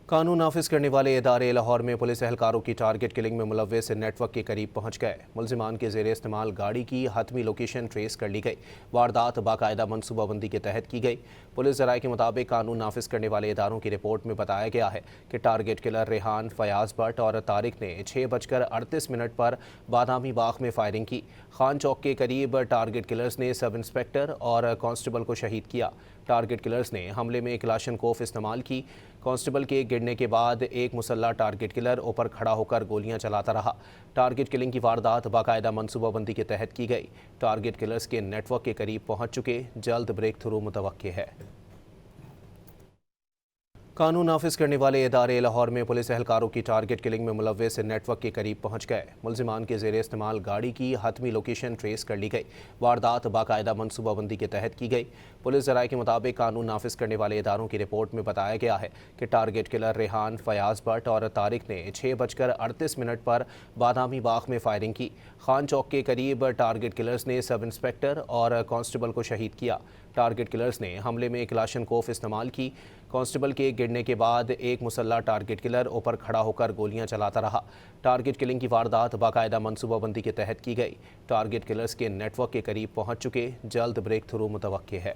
कानून नाफिज करने वाले इदारे लाहौर में पुलिस एहलकारों की टारगेट किलिंग में मुलव्वस नेटवर्क के करीब पहुंच गए। मुलजिमान के जेर इस्तेमाल गाड़ी की हतमी लोकेशन ट्रेस कर ली गई। वारदात बाकायदा मनसूबाबंदी के तहत की गई। पुलिस जराये के मुताबिक कानून नाफिज करने वाले इदारों की रिपोर्ट में बताया गया है कि टारगेट किलर रेहान, फयाज भट्ट और तारिक ने 6:38 पर बादामी बाग में फायरिंग की। खान चौक के करीब टारगेट किलर्स ने सब इंस्पेक्टर और कांस्टेबल को शहीद किया। टारगेट किलर्स ने हमले में क्लाशनकोफ इस्तेमाल की। कांस्टेबल के गिरने के बाद एक मुसल्ला टारगेट किलर ऊपर खड़ा होकर गोलियां चलाता रहा। टारगेट किलिंग की वारदात बाकायदा मनसूबाबंदी के तहत की गई। टारगेट किलर्स के नेटवर्क के करीब पहुंच चुके, जल्द ब्रेक थ्रू मुतवक्के है। कानून नाफिज करने वाले इदारे लाहौर में पुलिस एहलकारों की टारगेट किलिंग में मुलव्वस नेटवर्क के करीब पहुंच गए। मुलजिमान के जेर इस्तेमाल गाड़ी की हतमी लोकेशन ट्रेस कर ली गई। वारदात बाकायदा मनसूबाबंदी के तहत की गई। पुलिस जराये के मुताबिक कानून नाफिज करने वाले इदारों की रिपोर्ट में बताया गया है कि टारगेट किलर रेहान, फयाज भट्ट और तारिक ने 6:38 पर बादामी बाग में फायरिंग की। खान चौक के करीब टारगेट किलर्स ने सब इंस्पेक्टर और कांस्टेबल को शहीद किया। टारगेट किलर्स ने हमले में क्लाशनकोफ इस्तेमाल की। कांस्टेबल के गिरने के बाद एक मुसल्ला टारगेट किलर ऊपर खड़ा होकर गोलियां चलाता रहा। टारगेट किलिंग की वारदात बाकायदा मनसूबाबंदी के तहत की गई। टारगेट किलर्स के नेटवर्क के करीब पहुंच चुके, जल्द ब्रेक थ्रू मुतवक्के है।